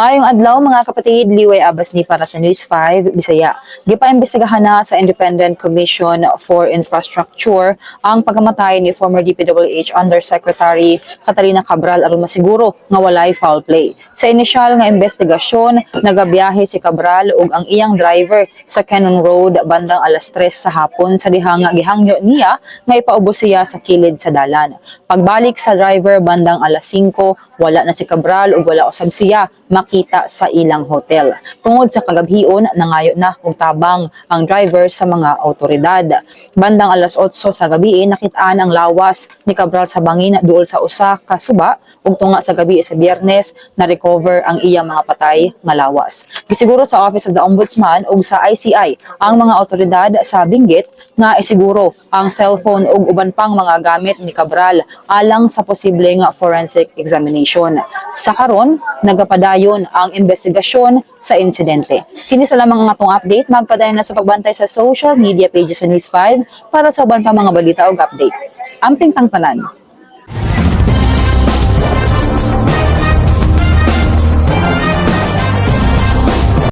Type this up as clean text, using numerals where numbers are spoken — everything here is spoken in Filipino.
Maayong adlaw mga kapatid, Liway Abbas ni para sa News 5 Bisaya. Gipaimbestigahan na sa Independent Commission for Infrastructure ang pagkamatay ni former DPWH Undersecretary Catalina Cabral aron masiguro nga walay foul play. Sa inisyal nga investigasyon, nagabiyahe si Cabral ug ang iyang driver sa Cannon Road bandang alas 3 sa hapon sa diha nga gihangyo niya nga ipaubos siya sa kilid sa dalan. Pagbalik sa driver bandang alas 5, wala na si Cabral ug wala usab siya makita sa ilang hotel. Tungod sa kagabhion, nangayo na og tabang ang driver sa mga awtoridad. Bandang alas 8 sa gabi, nakitaan ang lawas ni Cabral sa bangin duol sa usa ka suba ug tunga sa gabi sa Biyernes na recover ang iyang mga patay nga lawas. Gisiguro sa Office of the Ombudsman ug sa ICI ang mga awtoridad sa Benguet nga isiguro ang cellphone ug uban pang mga gamit ni Cabral alang sa posible nga forensic examination. Sa karon, nagapadayon ang investigasyon sa insidente. Kini sa lamang ang atong update, magpadayon na sa pagbantay sa social media pages sa News 5 para sa uban pa mga balita ug update. Amping tangtanan.